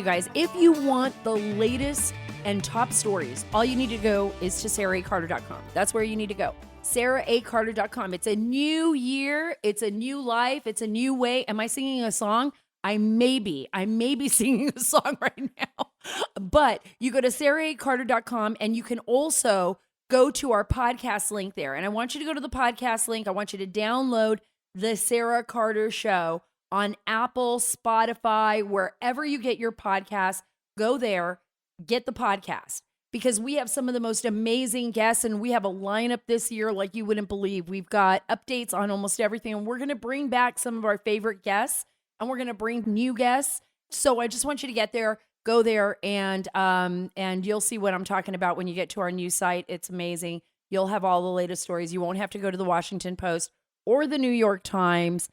you guys, if you want the latest and top stories, all you need to go is to SaraACarter.com. That's where you need to go. SaraACarter.com. It's a new year. It's a new life. It's a new way. Am I singing a song? I may be singing a song right now. But you go to SaraACarter.com and you can also go to our podcast link there. And I want you to go to the podcast link. I want you to download the Sara Carter Show on Apple, Spotify, wherever you get your podcast. Go there, get the podcast, because we have some of the most amazing guests and we have a lineup this year like you wouldn't believe. We've got updates on almost everything, and we're going to bring back some of our favorite guests and we're going to bring new guests. So I just want you to get there, go there, and you'll see what I'm talking about when you get to our new site. It's amazing. You'll have all the latest stories. You won't have to go to the Washington Post or the New York Times,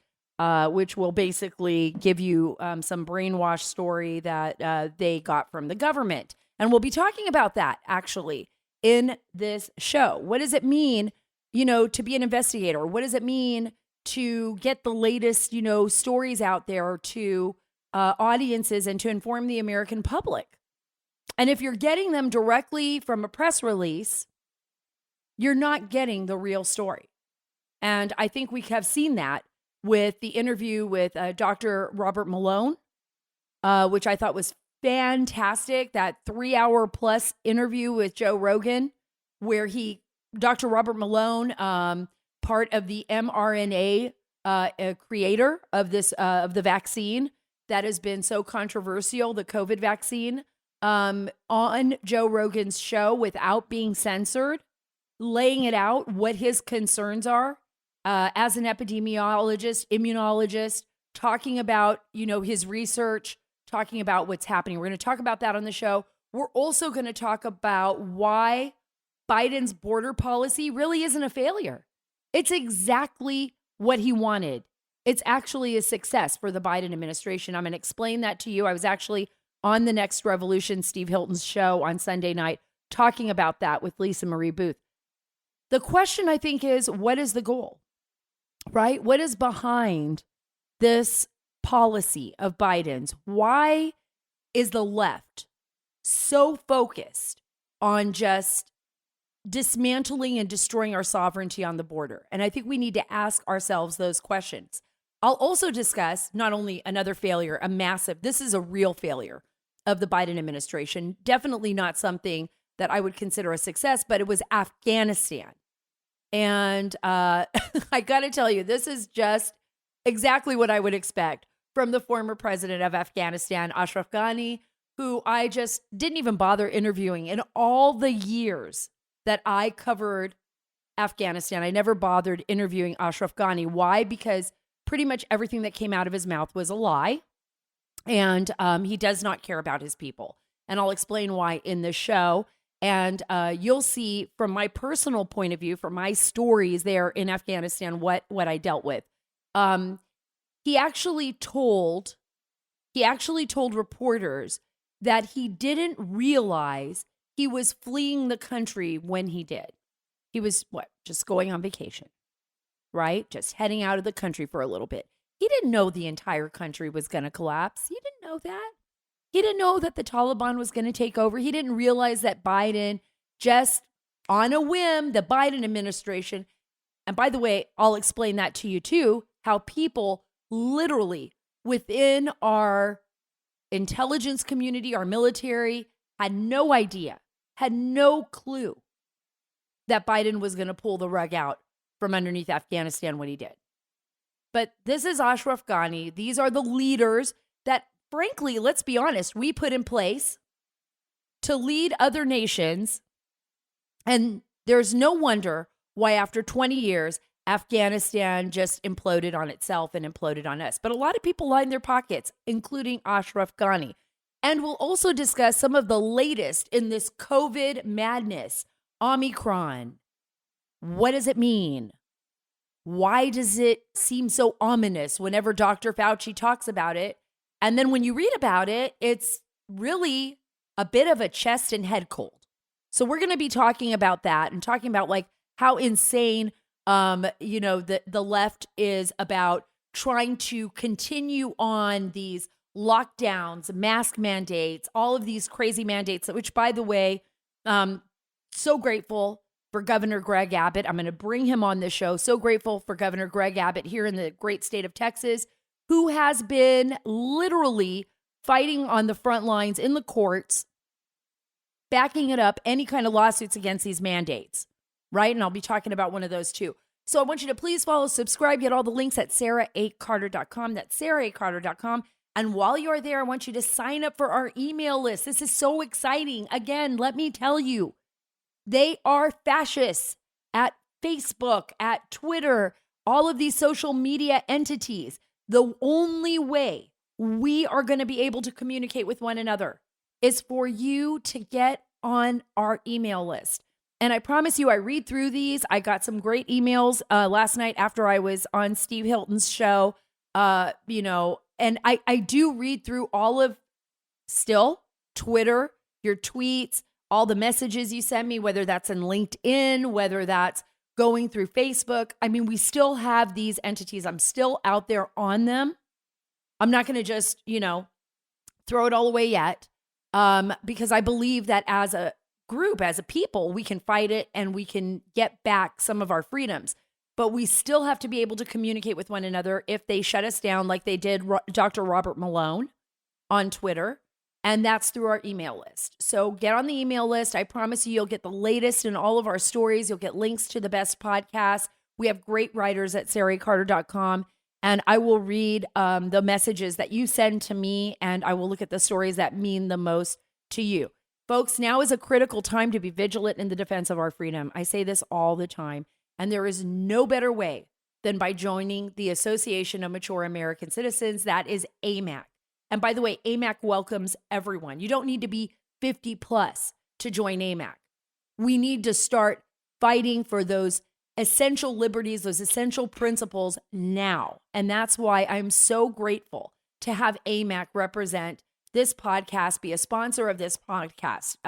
which will basically give you some brainwash story that they got from the government. And we'll be talking about that actually in this show. What does it mean, to be an investigator? What does it mean to get the latest, stories out there to audiences and to inform the American public? And if you're getting them directly from a press release, you're not getting the real story. And I think we have seen that with the interview with Dr. Robert Malone, which I thought was fantastic. That 3-hour plus interview with Joe Rogan, where Dr. Robert Malone, part of the mRNA creator of this of the vaccine that has been so controversial, the COVID vaccine, on Joe Rogan's show without being censored, laying it out what his concerns are as an epidemiologist, immunologist, talking about his research, talking about what's happening. We're going to talk about that on the show. We're also going to talk about why Biden's border policy really isn't a failure. It's exactly what he wanted. It's actually a success for the Biden administration. I'm going to explain that to you. I was actually on the Next Revolution, Steve Hilton's show on Sunday night, talking about that with Lisa Marie Booth. The question, I think, is what is the goal, right? What is behind this policy of Biden's? Why is the left so focused on just dismantling and destroying our sovereignty on the border? And I think we need to ask ourselves those questions. I'll also discuss not only another failure, this is a real failure of the Biden administration. Definitely not something that I would consider a success, but it was Afghanistan. And I got to tell you, this is just exactly what I would expect from the former president of Afghanistan, Ashraf Ghani, who I just didn't even bother interviewing in all the years that I covered Afghanistan. I never bothered interviewing Ashraf Ghani. Why? Because pretty much everything that came out of his mouth was a lie. And he does not care about his people. And I'll explain why in this show. And you'll see from my personal point of view, from my stories there in Afghanistan, what I dealt with. He actually told reporters that he didn't realize he was fleeing the country when he did. He was just going on vacation, right? Just heading out of the country for a little bit. He didn't know the entire country was going to collapse. He didn't know that. He didn't know that the Taliban was going to take over. He didn't realize that Biden, just on a whim, the Biden administration, and by the way, I'll explain that to you too, how people literally within our intelligence community, our military, had no idea, had no clue that Biden was going to pull the rug out from underneath Afghanistan when he did. But this is Ashraf Ghani. These are the leaders that, frankly, let's be honest, we put in place to lead other nations. And there's no wonder why after 20 years, Afghanistan just imploded on itself and imploded on us. But a lot of people line their pockets, including Ashraf Ghani. And we'll also discuss some of the latest in this COVID madness, Omicron. What does it mean? Why does it seem so ominous whenever Dr. Fauci talks about it? And then when you read about it, it's really a bit of a chest and head cold. So we're going to be talking about that and talking about like how insane, the left is about trying to continue on these lockdowns, mask mandates, all of these crazy mandates, which, by the way, so grateful for Governor Greg Abbott. I'm going to bring him on the show. So grateful for Governor Greg Abbott here in the great state of Texas, who has been literally fighting on the front lines in the courts, backing it up, any kind of lawsuits against these mandates, right? And I'll be talking about one of those too. So I want you to please follow, subscribe, get all the links at sara8carter.com. That's sara8carter.com. And while you're there, I want you to sign up for our email list. This is so exciting. Again, let me tell you, they are fascists at Facebook, at Twitter, all of these social media entities. The only way we are going to be able to communicate with one another is for you to get on our email list. And I promise you, I read through these. I got some great emails last night after I was on Steve Hilton's show, and I do read through all of still Twitter, your tweets, all the messages you send me, whether that's in LinkedIn, whether that's going through Facebook. I mean, we still have these entities. I'm still out there on them. I'm not going to just, throw it all away yet, because I believe that as a group, as a people, we can fight it and we can get back some of our freedoms. But we still have to be able to communicate with one another if they shut us down like they did Dr. Robert Malone on Twitter. And that's through our email list. So get on the email list. I promise you, you'll get the latest in all of our stories. You'll get links to the best podcasts. We have great writers at sara8carter.com. And I will read the messages that you send to me, and I will look at the stories that mean the most to you. Folks, now is a critical time to be vigilant in the defense of our freedom. I say this all the time, and there is no better way than by joining the Association of Mature American Citizens. That is AMAC. And by the way, AMAC welcomes everyone. You don't need to be 50 plus to join AMAC. We need to start fighting for those essential liberties, those essential principles now. And that's why I'm so grateful to have AMAC represent this podcast, be a sponsor of this podcast.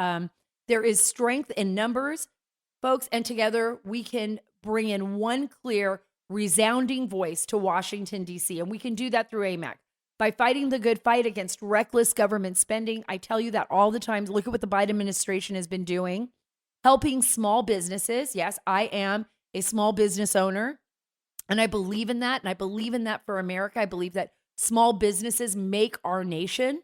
There is strength in numbers, folks, and together we can bring in one clear, resounding voice to Washington, D.C., and we can do that through AMAC. By fighting the good fight against reckless government spending, I tell you that all the time. Look at what the Biden administration has been doing, helping small businesses. Yes, I am a small business owner, and I believe in that, and I believe in that for America. I believe that small businesses make our nation,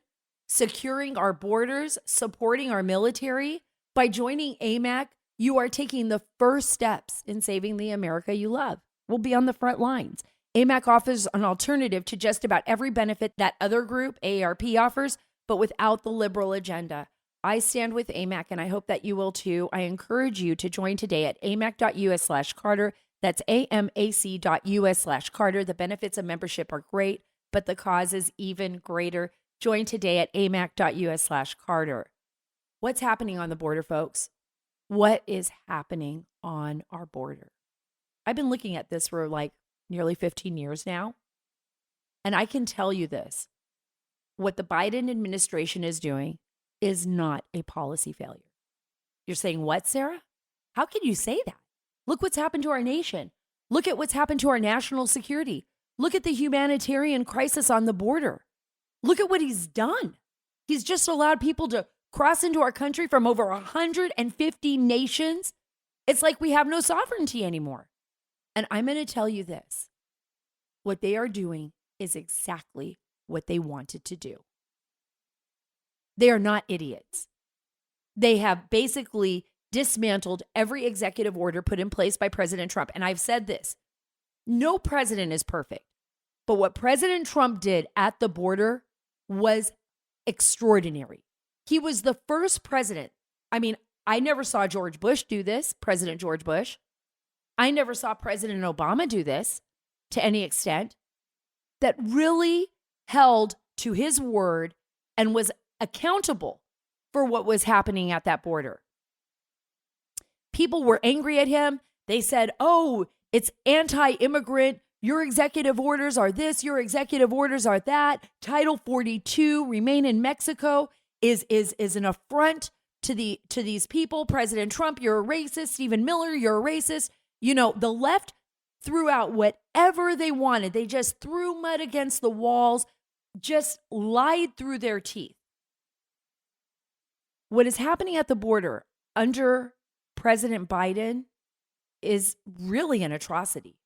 securing our borders, supporting our military. By joining AMAC, you are taking the first steps in saving the America you love. We'll be on the front lines. AMAC offers an alternative to just about every benefit that other group, AARP, offers, but without the liberal agenda. I stand with AMAC, and I hope that you will too. I encourage you to join today at amac.us/Carter. That's amac.us/Carter. The benefits of membership are great, but the cause is even greater. Join today at amac.us/Carter. What's happening on the border, folks? What is happening on our border? I've been looking at this for nearly 15 years now. And I can tell you this, what the Biden administration is doing is not a policy failure. You're saying, what, Sarah? How can you say that? Look what's happened to our nation. Look at what's happened to our national security. Look at the humanitarian crisis on the border. Look at what he's done. He's just allowed people to cross into our country from over 150 nations. It's like we have no sovereignty anymore. And I'm going to tell you this. What they are doing is exactly what they wanted to do. They are not idiots. They have basically dismantled every executive order put in place by President Trump. And I've said this, no president is perfect. But what President Trump did at the border was extraordinary. He was the first president. I mean, I never saw George Bush do this, President George Bush. I never saw President Obama do this to any extent, that really held to his word and was accountable for what was happening at that border. People were angry at him. They said, oh, it's anti-immigrant. Your executive orders are this, your executive orders are that. Title 42, remain in Mexico, is an affront to these people. President Trump, you're a racist. Stephen Miller, you're a racist. You know, the left threw out whatever they wanted. They just threw mud against the walls, just lied through their teeth. What is happening at the border under President Biden is really an atrocity.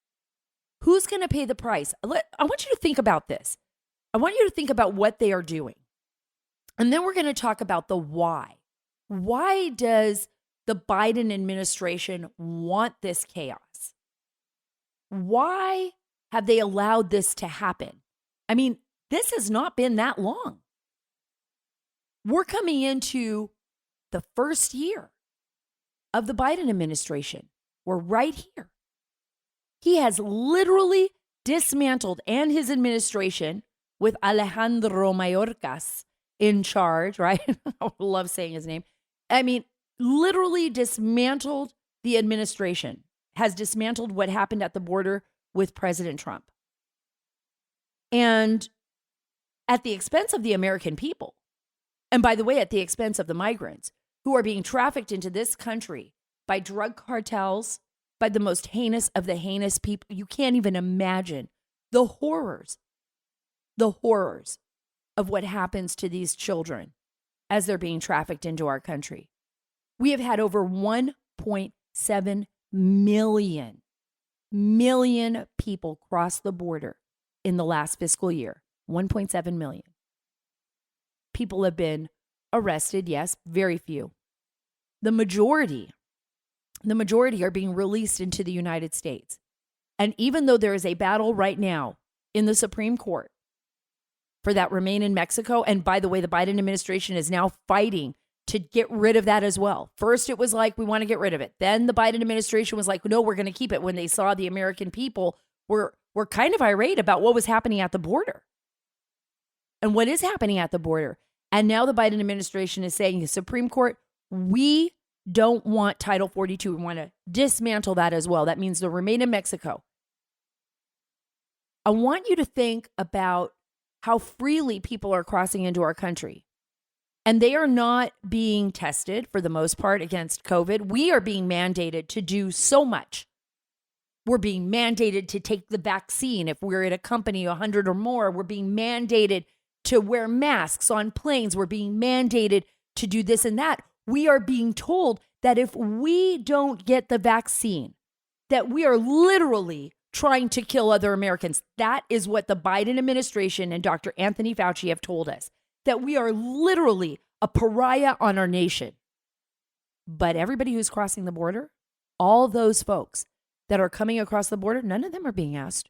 Who's going to pay the price? I want you to think about this. I want you to think about what they are doing. And then we're going to talk about the why. Why does the Biden administration want this chaos? Why have they allowed this to happen? I mean, this has not been that long. We're coming into the first year of the Biden administration. We're right here. He has literally dismantled, and his administration with Alejandro Mayorkas in charge, right? I love saying his name. I mean, literally dismantled the administration, has dismantled what happened at the border with President Trump. And at the expense of the American people. And by the way, at the expense of the migrants who are being trafficked into this country by drug cartels, by the most heinous of the heinous people. You can't even imagine the horrors of what happens to these children as they're being trafficked into our country. We have had over 1.7 million people cross the border in the last fiscal year. 1.7 million. People have been arrested, yes, very few. The majority are being released into the United States. And even though there is a battle right now in the Supreme Court for that remain in Mexico, and by the way, the Biden administration is now fighting to get rid of that as well. First, it was like, we want to get rid of it. Then the Biden administration was like, no, we're going to keep it, when they saw the American people were kind of irate about what was happening at the border and what is happening at the border. And now the Biden administration is saying, the Supreme Court, we don't want Title 42. We want to dismantle that as well. That means the remain in Mexico. I want you to think about how freely people are crossing into our country. And they are not being tested for the most part against COVID. We are being mandated to do so much. We're being mandated to take the vaccine. If we're at a company 100 or more, we're being mandated to wear masks on planes. We're being mandated to do this and that. We are being told that if we don't get the vaccine, that we are literally trying to kill other Americans. That is what the Biden administration and Dr. Anthony Fauci have told us, that we are literally a pariah on our nation. But everybody who's crossing the border, all those folks that are coming across the border, none of them are being asked.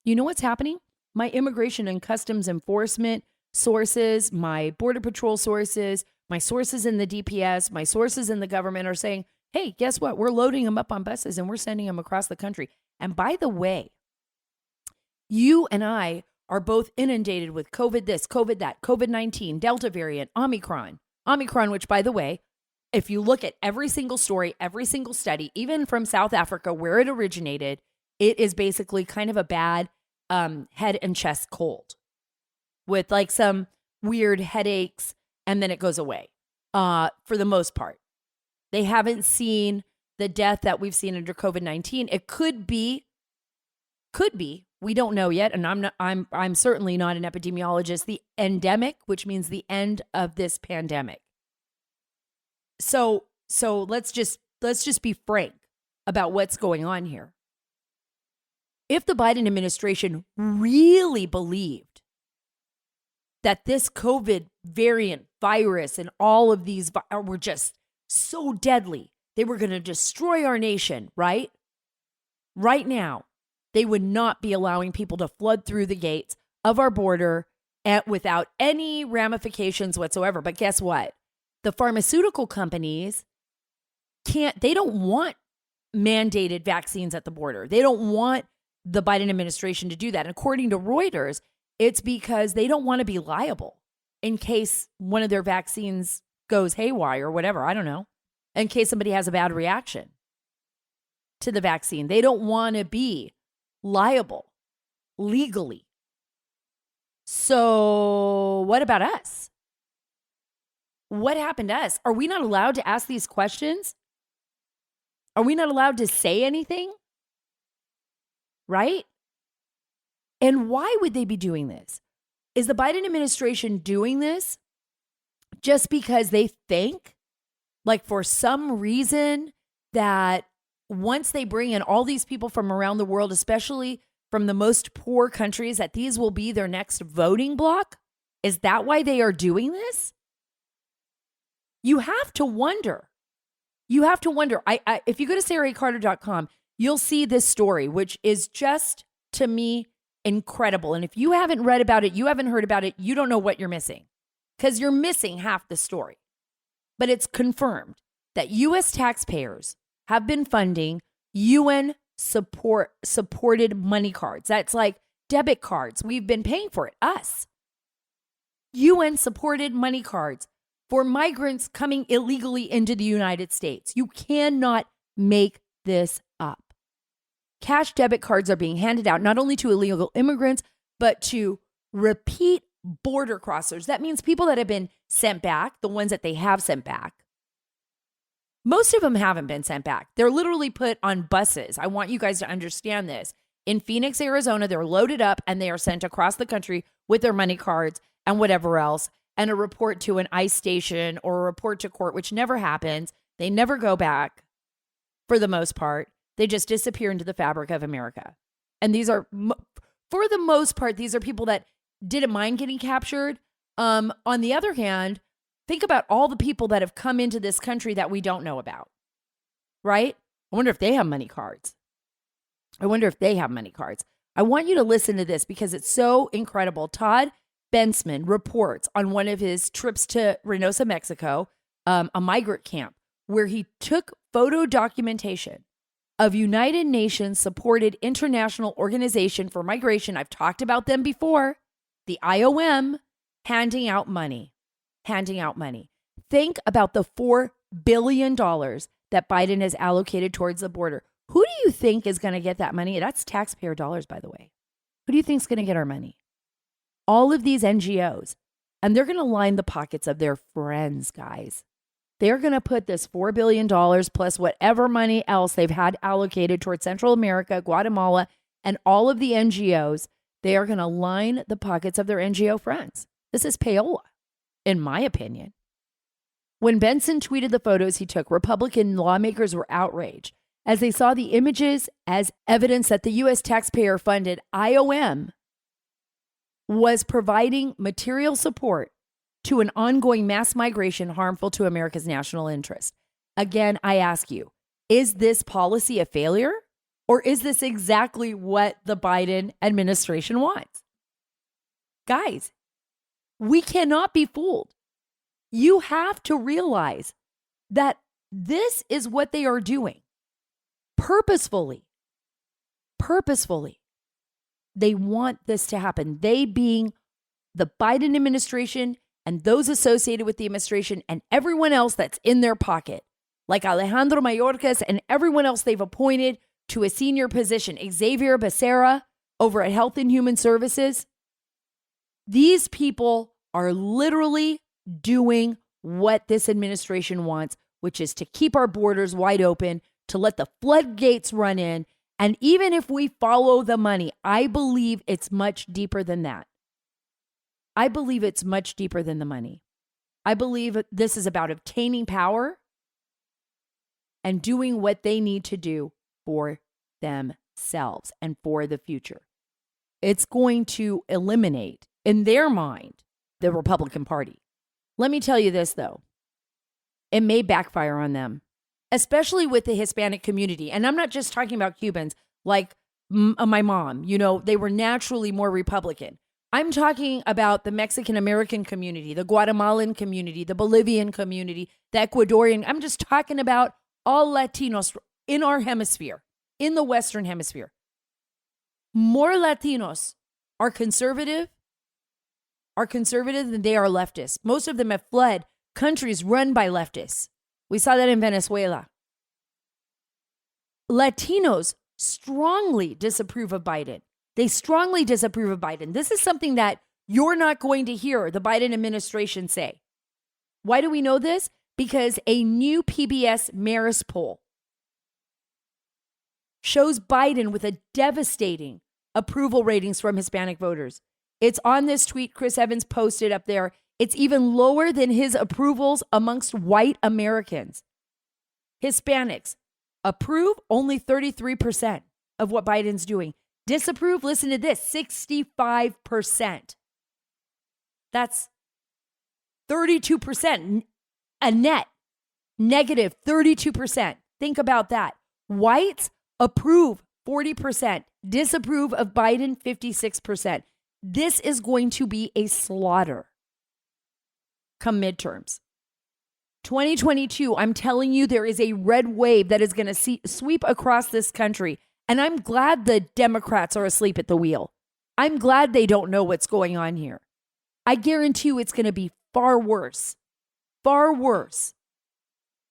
You know what's happening? My immigration and customs enforcement sources, my border patrol sources, my sources in the DPS, my sources in the government are saying, hey, guess what? We're loading them up on buses and we're sending them across the country. And by the way, you and I are both inundated with COVID this, COVID that, COVID-19, Delta variant, Omicron, which, by the way, if you look at every single story, every single study, even from South Africa where it originated, it is basically kind of a bad head and chest cold with like some weird headaches, and then it goes away for the most part. They haven't seen the death that we've seen under COVID-19. It could be, we don't know yet, and I'm certainly not an epidemiologist, the endemic, which means the end of this pandemic. So let's just be frank about what's going on here. If the Biden administration really believed that this COVID variant virus and all of these were just so deadly, they were going to destroy our nation, right? Right now, they would not be allowing people to flood through the gates of our border without any ramifications whatsoever. But guess what? The pharmaceutical companies they don't want mandated vaccines at the border. They don't want the Biden administration to do that. And according to Reuters, it's because they don't want to be liable in case one of their vaccines goes haywire or whatever. I don't know. In case somebody has a bad reaction to the vaccine. They don't want to be liable legally. So what about us? What happened to us? Are we not allowed to ask these questions? Are we not allowed to say anything? Right? And why would they be doing this? Is the Biden administration doing this just because they think, like for some reason, that once they bring in all these people from around the world, especially from the most poor countries, that these will be their next voting bloc? Is that why they are doing this? You have to wonder. You have to wonder. If you go to SaraCarter.com, you'll see this story, which is just, to me, incredible. And if you haven't read about it, you haven't heard about it, you don't know what you're missing, because you're missing half the story. But it's confirmed that U.S. taxpayers have been funding UN supported money cards. That's like debit cards. We've been paying for it, us. UN supported money cards for migrants coming illegally into the United States. You cannot make this up. Cash debit cards are being handed out not only to illegal immigrants, but to repeat border crossers. That means people that have been sent back, the ones that they have sent back. Most of them haven't been sent back. They're literally put on buses. I want you guys to understand this. In Phoenix, Arizona, they're loaded up and they are sent across the country with their money cards and whatever else, and a report to an ICE station or a report to court, which never happens. They never go back for the most part. They just disappear into the fabric of America. And these are, for the most part, these are people that didn't mind getting captured. On the other hand, think about all the people that have come into this country that we don't know about, right? I wonder if they have money cards. I want you to listen to this because it's so incredible. Todd Bensman reports on one of his trips to Reynosa, Mexico, a migrant camp, where he took photo documentation of United Nations supported international organization for migration. I've talked about them before, the IOM, handing out money. Think about the $4 billion that Biden has allocated towards the border. Who do you think is going to get that money? That's taxpayer dollars, by the way. Who do you think is going to get our money? All of these NGOs. And they're going to line the pockets of their friends, guys. They're going to put this $4 billion plus whatever money else they've had allocated towards Central America, Guatemala, and all of the NGOs. They are going to line the pockets of their NGO friends. This is payola, in my opinion. When Benson tweeted the photos he took, Republican lawmakers were outraged as they saw the images as evidence that the U.S. taxpayer-funded IOM was providing material support to an ongoing mass migration harmful to America's national interest. Again, I ask you, is this policy a failure? Or is this exactly what the Biden administration wants? Guys, we cannot be fooled. You have to realize that this is what they are doing. Purposefully. They want this to happen. They being the Biden administration and those associated with the administration and everyone else that's in their pocket, like Alejandro Mayorkas and everyone else they've appointed to a senior position, Xavier Becerra over at Health and Human Services. These people are literally doing what this administration wants, which is to keep our borders wide open, to let the floodgates run in. And even if we follow the money, I believe it's much deeper than that. I believe it's much deeper than the money. I believe this is about obtaining power and doing what they need to do for themselves and for the future. It's going to eliminate, in their mind, the Republican Party. Let me tell you this, though. It may backfire on them, especially with the Hispanic community. And I'm not just talking about Cubans like my mom. You know, they were naturally more Republican. I'm talking about the Mexican American community, the Guatemalan community, the Bolivian community, the Ecuadorian. I'm just talking about all Latinos in our hemisphere, in the Western hemisphere. More Latinos are conservative than they are leftists. Most of them have fled countries run by leftists. We saw that in Venezuela. Latinos strongly disapprove of Biden. They strongly disapprove of Biden. This is something that you're not going to hear the Biden administration say. Why do we know this? Because a new PBS Marist poll shows Biden with a devastating approval ratings from Hispanic voters. It's on this tweet Chris Evans posted up there. It's even lower than his approvals amongst white Americans. Hispanics approve only 33% of what Biden's doing. Disapprove, listen to this, 65%. That's 32%, a net negative 32%. Think about that. Whites approve 40%, disapprove of Biden 56%. This is going to be a slaughter come midterms. 2022, I'm telling you, there is a red wave that is going to sweep across this country. And I'm glad the Democrats are asleep at the wheel. I'm glad they don't know what's going on here. I guarantee you it's going to be far worse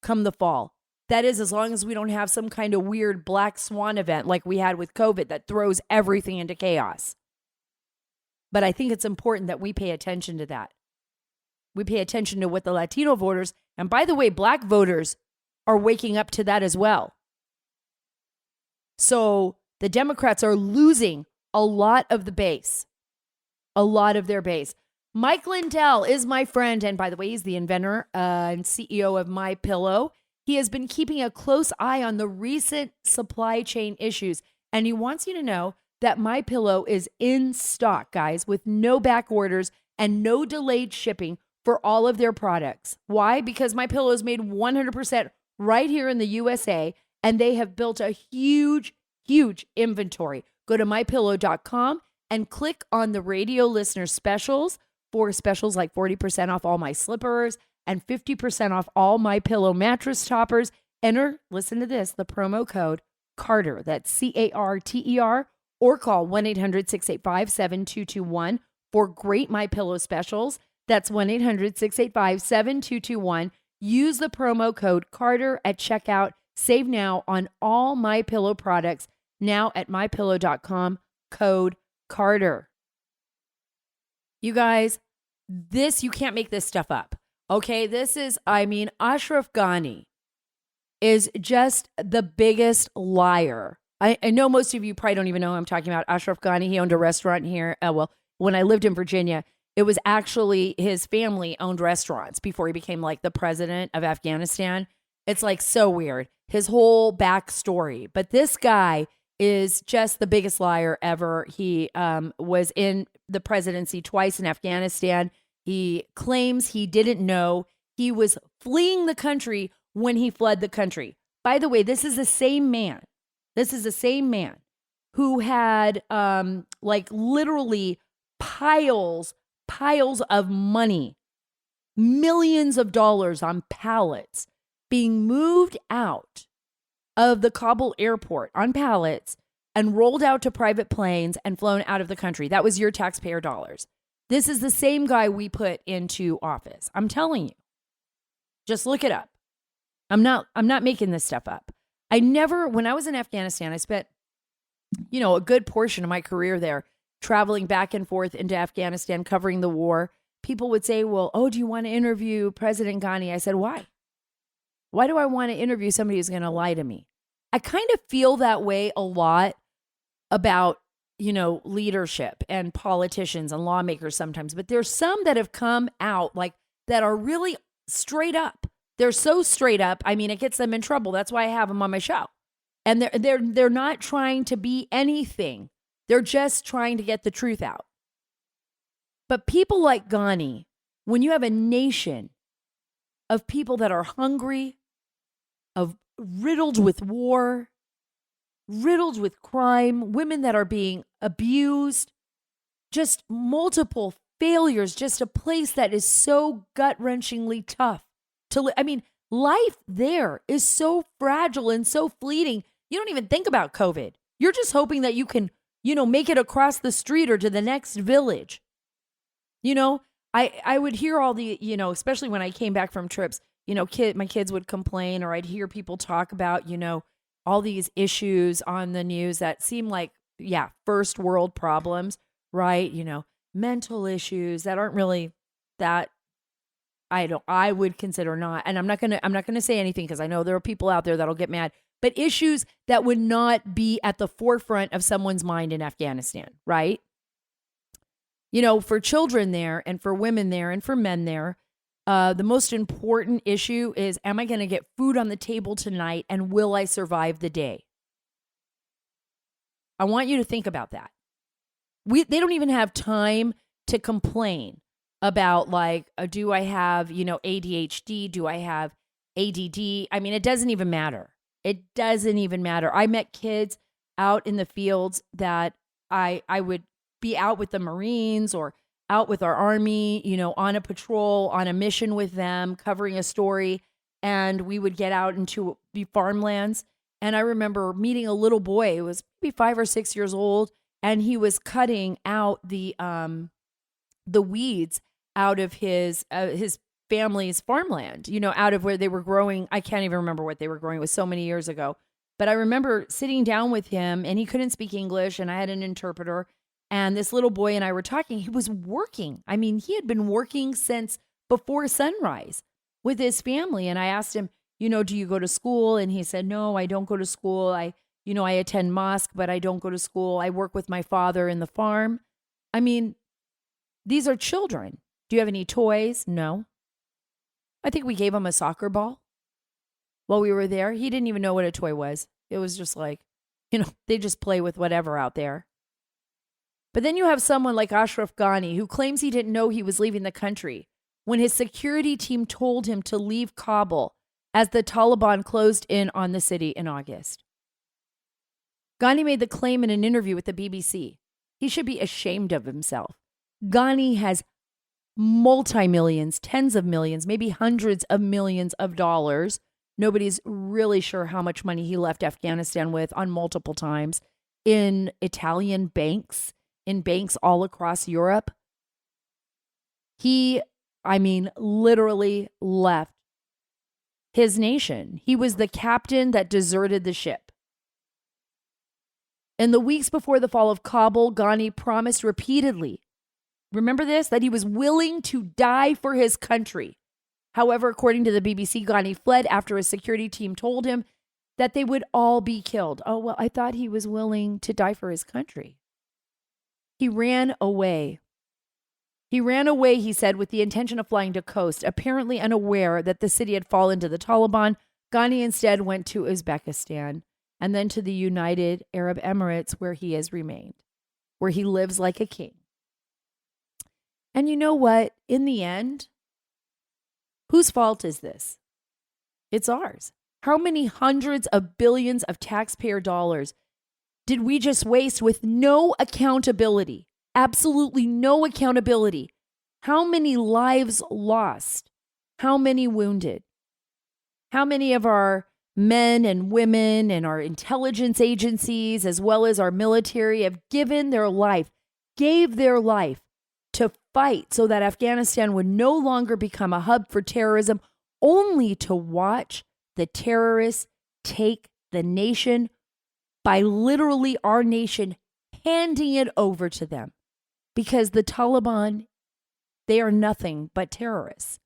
come the fall. That is, as long as we don't have some kind of weird black swan event like we had with COVID that throws everything into chaos. But I think it's important that we pay attention to that. We pay attention to what the Latino voters, and by the way, black voters are waking up to that as well. So the Democrats are losing a lot of the base, a lot of their base. Mike Lindell is my friend. And by the way, he's the inventor and CEO of MyPillow. He has been keeping a close eye on the recent supply chain issues. And he wants you to know that MyPillow is in stock, guys, with no back orders and no delayed shipping for all of their products. Why? Because MyPillow is made 100% right here in the USA, and they have built a huge inventory. Go to mypillow.com and click on the radio listener specials for specials like 40% off all my slippers and 50% off all MyPillow mattress toppers. Enter, listen to this, the promo code Carter, that's CARTER, or call 1-800-685-7221 for great MyPillow specials. That's 1-800-685-7221. Use the promo code Carter at checkout. Save now on all MyPillow products now at mypillow.com, code Carter. You guys, you can't make this stuff up. Okay, Ashraf Ghani is just the biggest liar. I know most of you probably don't even know who I'm talking about. Ashraf Ghani, he owned a restaurant here. When I lived in Virginia, it was actually his family owned restaurants before he became like the president of Afghanistan. It's like so weird, his whole backstory. But this guy is just the biggest liar ever. He was in the presidency twice in Afghanistan. He claims he didn't know. He was fleeing the country when he fled the country. By the way, this is the same man. This is the same man who had literally piles of money, millions of dollars on pallets being moved out of the Kabul airport on pallets and rolled out to private planes and flown out of the country. That was your taxpayer dollars. This is the same guy we put into office. I'm telling you. Just look it up. I'm not making this stuff up. When I was in Afghanistan, I spent, a good portion of my career there traveling back and forth into Afghanistan, covering the war. People would say, well, do you want to interview President Ghani? I said, why? Why do I want to interview somebody who's going to lie to me? I kind of feel that way a lot about, leadership and politicians and lawmakers sometimes. But there's some that have come out that are really straight up. They're so straight up. I mean, it gets them in trouble. That's why I have them on my show. And they're not trying to be anything. They're just trying to get the truth out. But people like Ghani, when you have a nation of people that are hungry, riddled with war, riddled with crime, women that are being abused, just multiple failures, just a place that is so gut-wrenchingly tough to live. I mean, life there is so fragile and so fleeting. You don't even think about COVID. You're just hoping that you can, make it across the street or to the next village. I would hear all the, especially when I came back from trips, my kids would complain, or I'd hear people talk about, all these issues on the news that seem like, first world problems, right? Mental issues that aren't really that I would consider not. And I'm not going to say anything because I know there are people out there that'll get mad, but issues that would not be at the forefront of someone's mind in Afghanistan, right? For children there and for women there and for men there, the most important issue is, am I going to get food on the table tonight and will I survive the day? I want you to think about that. They don't even have time to complain about do I have, ADHD? Do I have ADD? I mean, it doesn't even matter. It doesn't even matter. I met kids out in the fields that I would be out with the Marines or out with our Army, on a patrol, on a mission with them, covering a story. And we would get out into the farmlands. And I remember meeting a little boy who was maybe 5 or 6 years old, and he was cutting out the weeds out of his family's farmland, out of where they were growing. I can't even remember what they were growing. It was so many years ago. But I remember sitting down with him, and he couldn't speak English, and I had an interpreter. And this little boy and I were talking. He was working. I mean, he had been working since before sunrise with his family. And I asked him, do you go to school? And he said, no, I don't go to school. I attend mosque, but I don't go to school. I work with my father in the farm. I mean, these are children. Do you have any toys? No. I think we gave him a soccer ball while we were there. He didn't even know what a toy was. It was just like, they just play with whatever out there. But then you have someone like Ashraf Ghani, who claims he didn't know he was leaving the country when his security team told him to leave Kabul as the Taliban closed in on the city in August. Ghani made the claim in an interview with the BBC. He should be ashamed of himself. Ghani has multi-millions, tens of millions, maybe hundreds of millions of dollars. Nobody's really sure how much money he left Afghanistan with on multiple times in Italian banks, in banks all across Europe. He, literally left his nation. He was the captain that deserted the ship. In the weeks before the fall of Kabul, Ghani promised repeatedly, remember this, that he was willing to die for his country. However, according to the BBC, Ghani fled after a security team told him that they would all be killed. Oh, well, I thought he was willing to die for his country. He ran away. He ran away, he said, with the intention of flying to coast. Apparently unaware that the city had fallen to the Taliban, Ghani instead went to Uzbekistan and then to the United Arab Emirates, where he has remained, where he lives like a king. And you know what? In the end, whose fault is this? It's ours. How many hundreds of billions of taxpayer dollars did we just waste with no accountability? Absolutely no accountability. How many lives lost? How many wounded? How many of our men and women and our intelligence agencies, as well as our military, have given their life, gave their life to fight so that Afghanistan would no longer become a hub for terrorism, only to watch the terrorists take the nation by literally our nation handing it over to them? Because the Taliban, they are nothing but terrorists.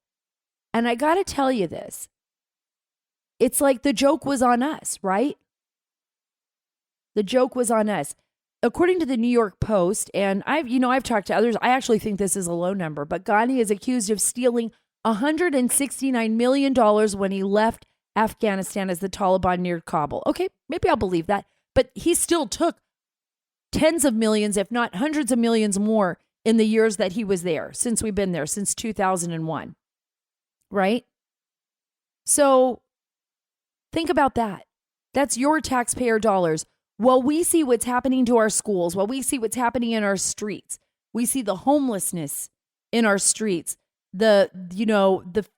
And I got to tell you this. It's like the joke was on us, right? The joke was on us. According to the New York Post, and I've talked to others, I actually think this is a low number, but Ghani is accused of stealing $169 million when he left Afghanistan as the Taliban neared Kabul. Okay, maybe I'll believe that. But he still took tens of millions, if not hundreds of millions more in the years that he was there, since we've been there, since 2001. Right? So think about that. That's your taxpayer dollars. While we see what's happening to our schools, while we see what's happening in our streets, we see the homelessness in our streets, the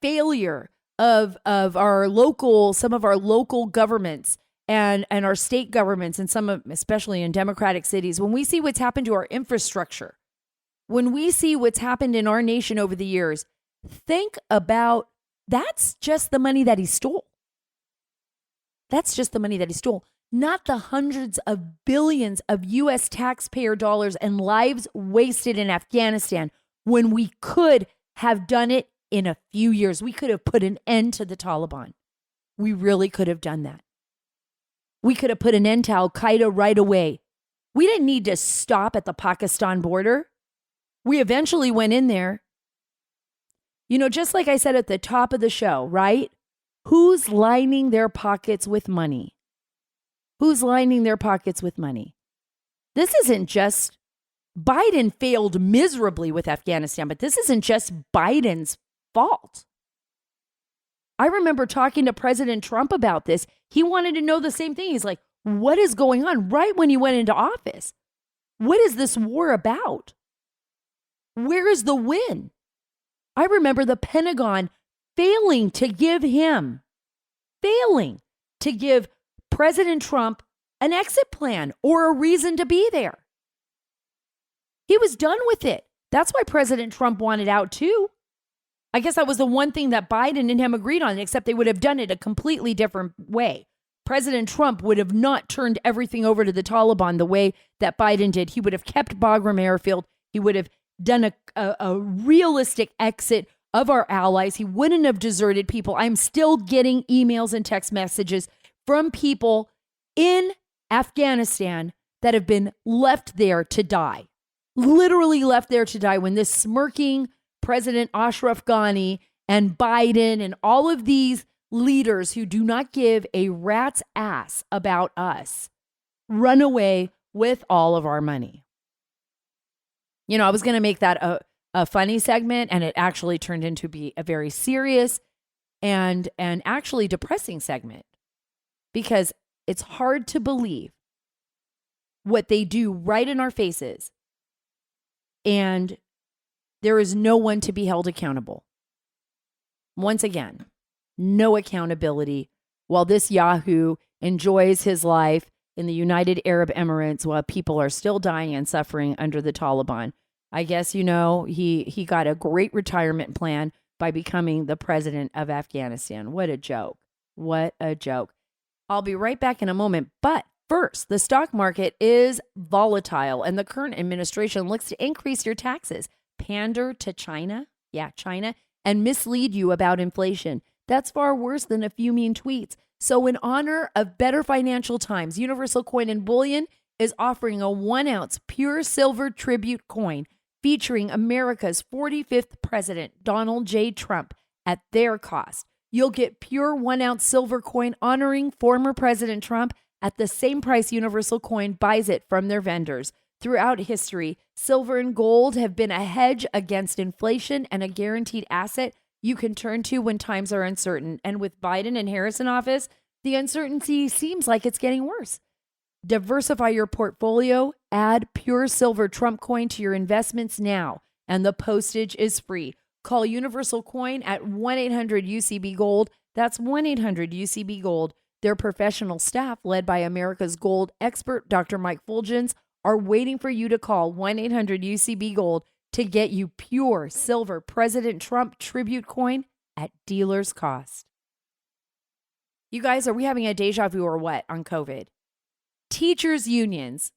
failure of some of our local governments and our state governments, and especially in democratic cities. When we see what's happened to our infrastructure, when we see what's happened in our nation over the years, think about, that's just the money that he stole. That's just the money that he stole, not the hundreds of billions of U.S. taxpayer dollars and lives wasted in Afghanistan when we could have done it in a few years. We could have put an end to the Taliban. We really could have done that. We could have put an end to Al-Qaeda right away. We didn't need to stop at the Pakistan border. We eventually went in there. You know, just like I said at the top of the show, right? Who's lining their pockets with money? Who's lining their pockets with money? This isn't just Biden failed miserably with Afghanistan, but this isn't just Biden's fault. I remember talking to President Trump about this. He wanted to know the same thing. He's like, what is going on right when he went into office? What is this war about? Where is the win? I remember the Pentagon failing to give President Trump an exit plan or a reason to be there. He was done with it. That's why President Trump wanted out too. I guess that was the one thing that Biden and him agreed on, except they would have done it a completely different way. President Trump would have not turned everything over to the Taliban the way that Biden did. He would have kept Bagram Airfield. He would have done a realistic exit of our allies. He wouldn't have deserted people. I'm still getting emails and text messages from people in Afghanistan that have been left there to die. Literally left there to die when this smirking President Ashraf Ghani and Biden and all of these leaders who do not give a rat's ass about us run away with all of our money. You know, I was going to make that a funny segment, and it actually turned into be a very serious and actually depressing segment, because it's hard to believe what they do right in our faces, and there is no one to be held accountable. Once again, no accountability while this Yahoo enjoys his life in the United Arab Emirates while people are still dying and suffering under the Taliban. I guess, you know, he got a great retirement plan by becoming the president of Afghanistan. What a joke. What a joke. I'll be right back in a moment. But first, the stock market is volatile, and the current administration looks to increase your taxes, pander to China, China, and mislead you about inflation. That's far worse than a few mean tweets. So in honor of better financial times, Universal Coin and Bullion is offering a 1-ounce pure silver tribute coin featuring America's 45th president, Donald J. Trump, at their cost. You'll get pure 1-ounce silver coin honoring former President Trump at the same price Universal Coin buys it from their vendors. Throughout history, silver and gold have been a hedge against inflation and a guaranteed asset you can turn to when times are uncertain. And with Biden and Harris in office, the uncertainty seems like it's getting worse. Diversify your portfolio. Add pure silver Trump coin to your investments now, and the postage is free. Call Universal Coin at 1-800-UCB-GOLD. That's 1-800-UCB-GOLD. Their professional staff, led by America's gold expert, Dr. Mike Fulgens, are waiting for you to call 1-800-UCB-GOLD to get you pure silver President Trump tribute coin at dealer's cost. You guys, are we having a deja vu or what on COVID? Teachers' unions,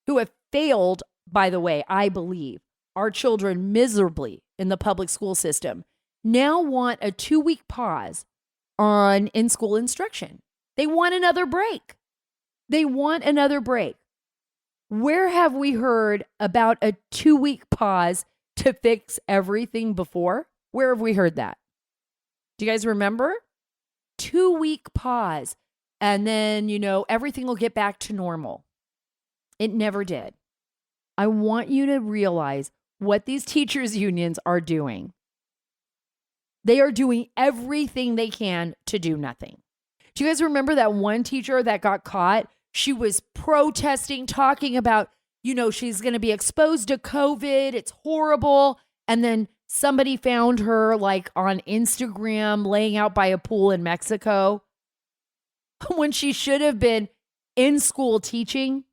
who have failed, by the way, I believe, our children miserably in the public school system, now want a 2-week pause on in-school instruction. They want another break. Where have we heard about a 2-week pause to fix everything before? Where have we heard that? Do you guys remember? 2-week pause. And then, you know, everything will get back to normal. It never did. I want you to realize what these teachers' unions are doing. They are doing everything they can to do nothing. Do you guys remember that one teacher that got caught? She was protesting, talking about, you know, she's going to be exposed to COVID. It's horrible. And then somebody found her like on Instagram laying out by a pool in Mexico when she should have been in school teaching.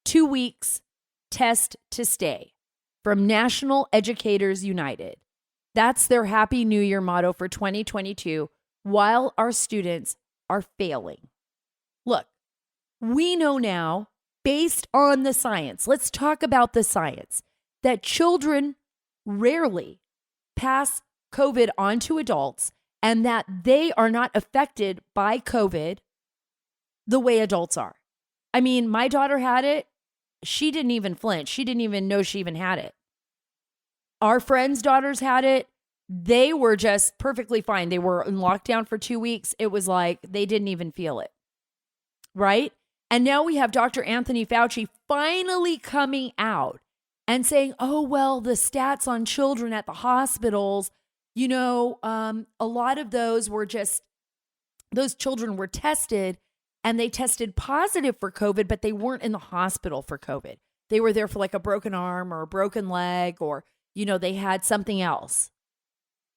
2 weeks, test to stay, from National Educators United. That's their Happy New Year motto for 2022, while our students are failing. Look, we know now, based on the science, let's talk about the science, that children rarely pass COVID on to adults, and that they are not affected by COVID the way adults are. I mean, my daughter had it. She didn't even flinch. She didn't even know she even had it. Our friends' daughters had it. They were just perfectly fine. They were in lockdown for 2 weeks. It was like they didn't even feel it. Right? And now we have Dr. Anthony Fauci finally coming out and saying, oh, well, the stats on children at the hospitals, a lot of those children were tested and they tested positive for COVID, but they weren't in the hospital for COVID. They were there for like a broken arm or a broken leg or, they had something else.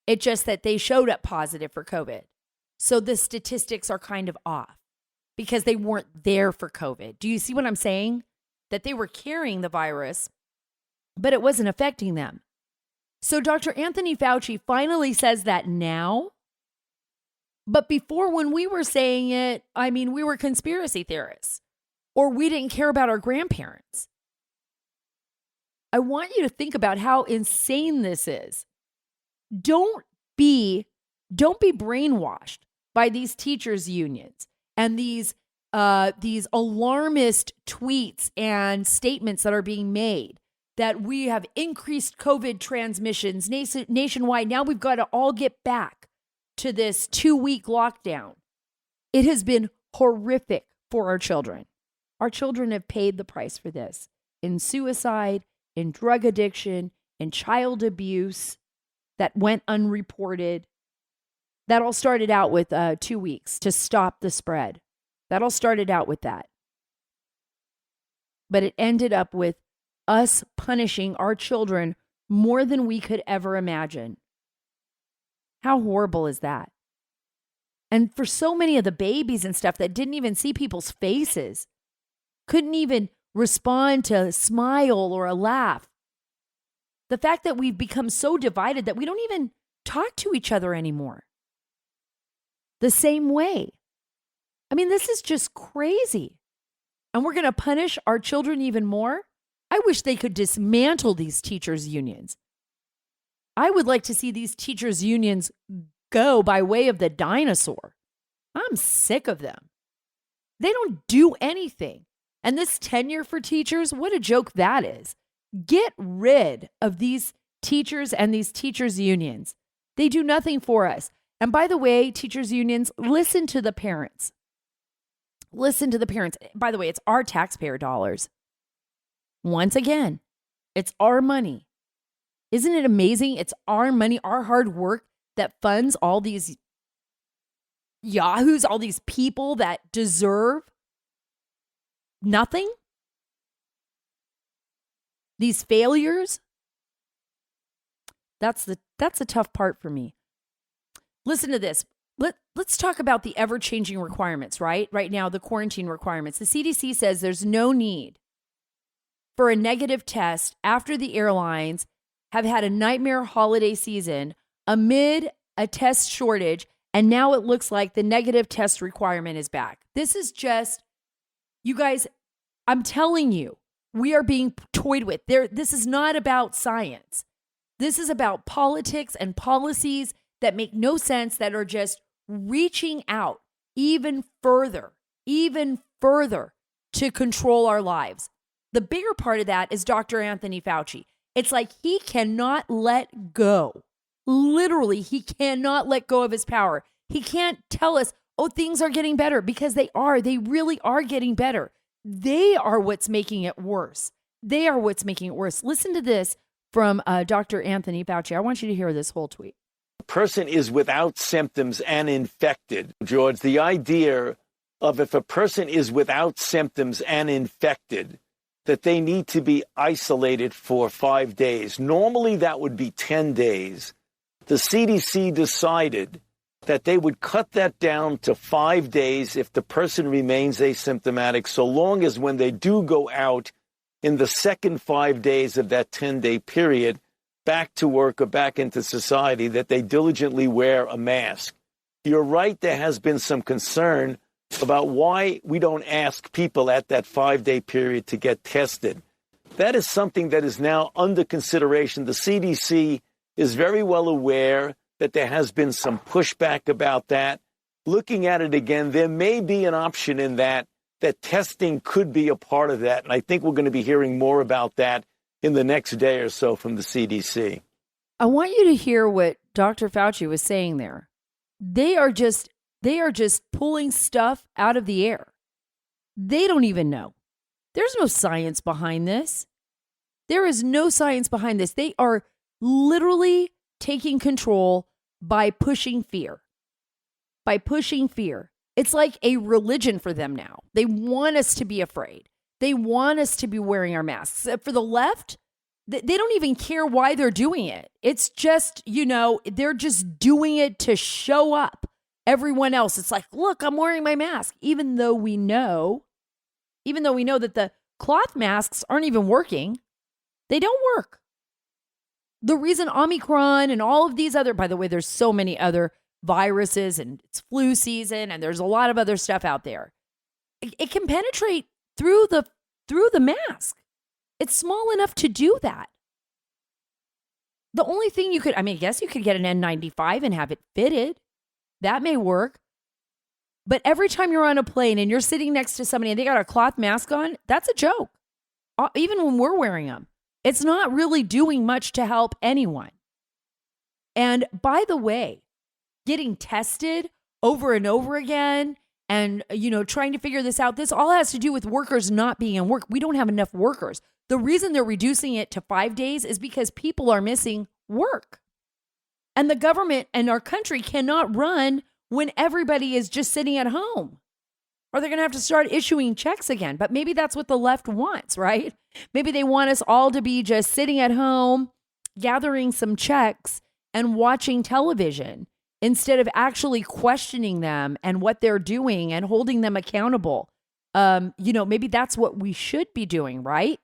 It's just that they showed up positive for COVID. So the statistics are kind of off because they weren't there for COVID. Do you see what I'm saying? That they were carrying the virus, but it wasn't affecting them. So Dr. Anthony Fauci finally says that now. But before, when we were saying it, we were conspiracy theorists or we didn't care about our grandparents. I want you to think about how insane this is. Don't be brainwashed by these teachers' unions and these alarmist tweets and statements that are being made that we have increased COVID transmissions nationwide. Now we've got to all get back to this 2-week lockdown. It has been horrific for our children. Our children have paid the price for this in suicide, in drug addiction, in child abuse that went unreported. That all started out with 2 weeks to stop the spread. That all started out with that. But it ended up with us punishing our children more than we could ever imagine. How horrible is that? And for so many of the babies and stuff that didn't even see people's faces, couldn't even respond to a smile or a laugh. The fact that we've become so divided that we don't even talk to each other anymore the same way. This is just crazy. And we're going to punish our children even more. I wish they could dismantle these teachers' unions. I would like to see these teachers' unions go by way of the dinosaur. I'm sick of them. They don't do anything. And this tenure for teachers, what a joke that is. Get rid of these teachers and these teachers' unions. They do nothing for us. And by the way, teachers' unions, listen to the parents. Listen to the parents. By the way, it's our taxpayer dollars. Once again, it's our money. Isn't it amazing? It's our money, our hard work that funds all these yahoos, all these people that deserve nothing. These failures. That's the tough part for me. Listen to this. Let's talk about the ever-changing requirements, right? Right now, the quarantine requirements. The CDC says there's no need for a negative test after the airlines have had a nightmare holiday season amid a test shortage, and now it looks like the negative test requirement is back. This is just, you guys, I'm telling you, we are being toyed with. This is not about science. This is about politics and policies that make no sense, that are just reaching out even further to control our lives. The bigger part of that is Dr. Anthony Fauci. It's like he cannot let go. Literally, he cannot let go of his power. He can't tell us, oh, things are getting better, because they are. They really are getting better. They are what's making it worse. They are what's making it worse. Listen to this from Dr. Anthony Fauci. I want you to hear this whole tweet. Person is without symptoms and infected, George, the idea of if a person is without symptoms and infected, that they need to be isolated for 5 days. Normally, that would be 10 days. The CDC decided that they would cut that down to 5 days if the person remains asymptomatic, so long as when they do go out in the second 5 days of that 10-day period, back to work or back into society, that they diligently wear a mask. You're right, there has been some concern about why we don't ask people at that 5-day period to get tested. That is something that is now under consideration. The CDC is very well aware that there has been some pushback about that. Looking at it again, there may be an option in that testing could be a part of that. And I think we're going to be hearing more about that in the next day or so from the CDC. I want you to hear what Dr. Fauci was saying there. They are just pulling stuff out of the air. They don't even know. There's no science behind this. There is no science behind this. They are literally taking control by pushing fear. By pushing fear. It's like a religion for them now. They want us to be afraid. They want us to be wearing our masks. For the left, they don't even care why they're doing it. It's just, they're just doing it to show up everyone else. It's like, look, I'm wearing my mask, even though we know that the cloth masks aren't even working. They don't work. The reason Omicron and all of these other, by the way, there's so many other viruses and it's flu season and there's a lot of other stuff out there. It can penetrate through the mask. It's small enough to do that. The only thing I guess you could get an N95 and have it fitted. That may work. But every time you're on a plane and you're sitting next to somebody and they got a cloth mask on, that's a joke. Even when we're wearing them, it's not really doing much to help anyone. And by the way, getting tested over and over again and, trying to figure this out, this all has to do with workers not being in work. We don't have enough workers. The reason they're reducing it to 5 days is because people are missing work. And the government and our country cannot run when everybody is just sitting at home. Or they're going to have to start issuing checks again. But maybe that's what the left wants, right? Maybe they want us all to be just sitting at home, gathering some checks and watching television instead of actually questioning them and what they're doing and holding them accountable. Maybe that's what we should be doing, right?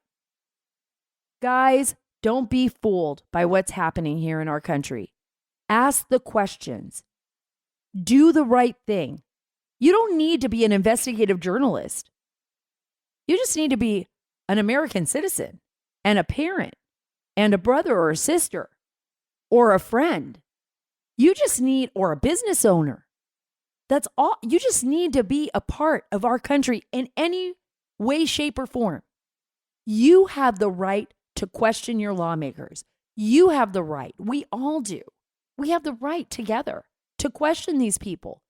Guys, don't be fooled by what's happening here in our country. Ask the questions. Do the right thing. You don't need to be an investigative journalist. You just need to be an American citizen and a parent and a brother or a sister or a friend. Or a business owner. That's all. You just need to be a part of our country in any way, shape, or form. You have the right to question your lawmakers. You have the right. We all do. We have the right together to question these people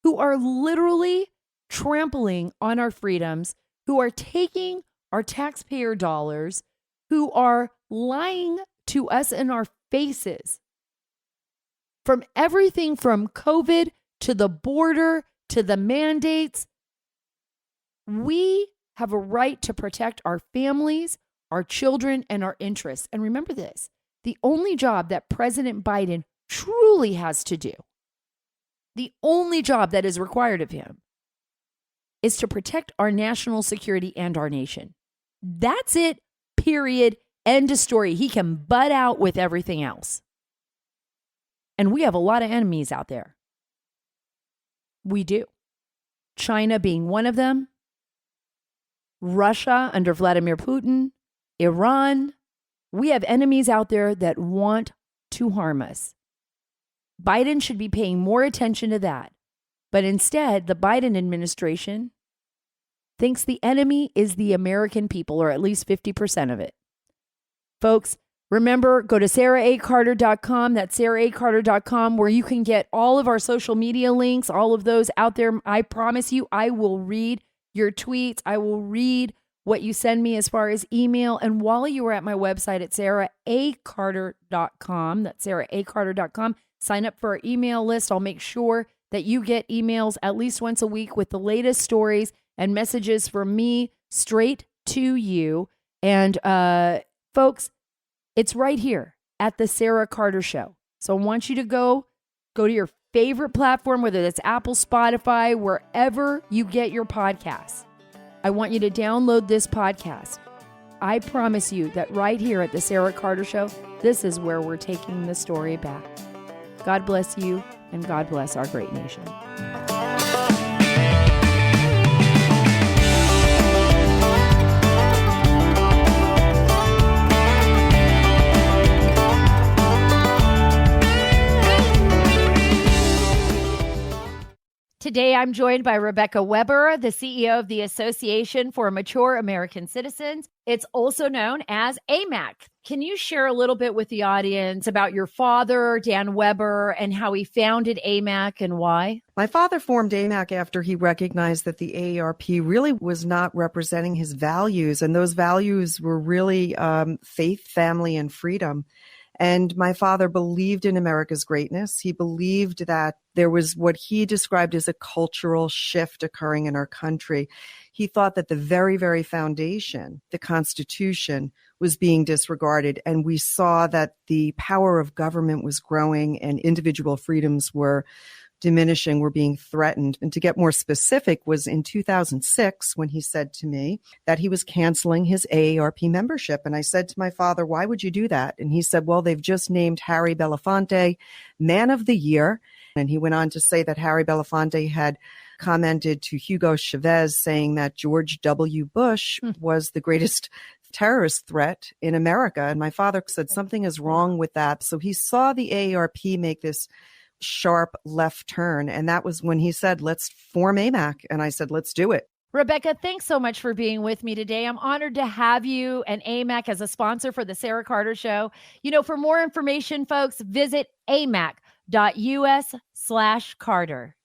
who are literally trampling on our freedoms, who are taking our taxpayer dollars, who are lying to us in our faces. From everything from COVID to the border to the mandates, we have a right to protect our families, our children, and our interests. And remember this, the only job that President Biden truly has to do, the only job that is required of him, is to protect our national security and our nation. That's it, period, end of story. He can butt out with everything else. And we have a lot of enemies out there. We do. China being one of them. Russia under Vladimir Putin. Iran. We have enemies out there that want to harm us. Biden should be paying more attention to that. But instead, the Biden administration thinks the enemy is the American people, or at least 50% of it. Folks, remember, go to saracarter.com. That's saracarter.com, where you can get all of our social media links, all of those out there. I promise you, I will read your tweets. I will read what you send me as far as email. And while you are at my website at saracarter.com, that's saracarter.com, sign up for our email list. I'll make sure that you get emails at least once a week with the latest stories and messages from me straight to you. And folks, it's right here at the Sara Carter Show. So I want you to go to your favorite platform, whether that's Apple, Spotify, wherever you get your podcasts. I want you to download this podcast. I promise you that right here at the Sara Carter Show, this is where we're taking the story back. God bless you, and God bless our great nation. Today, I'm joined by Rebecca Weber, the CEO of the Association for Mature American Citizens. It's also known as AMAC. Can you share a little bit with the audience about your father, Dan Weber, and how he founded AMAC and why? My father formed AMAC after he recognized that the AARP really was not representing his values, and those values were really faith, family, and freedom. And my father believed in America's greatness. He believed that there was what he described as a cultural shift occurring in our country. He thought that the very, very foundation, the Constitution, was being disregarded. And we saw that the power of government was growing and individual freedoms were diminishing, were being threatened. And to get more specific was in 2006 when he said to me that he was canceling his AARP membership. And I said to my father, why would you do that? And he said, well, they've just named Harry Belafonte Man of the Year. And he went on to say that Harry Belafonte had commented to Hugo Chavez saying that George W. Bush was the greatest terrorist threat in America. And my father said something is wrong with that. So he saw the AARP make this sharp left turn. And that was when he said, let's form AMAC. And I said, let's do it. Rebecca, thanks so much for being with me today. I'm honored to have you and AMAC as a sponsor for the Sara Carter Show. You know, for more information, folks, visit amac.us/Carter.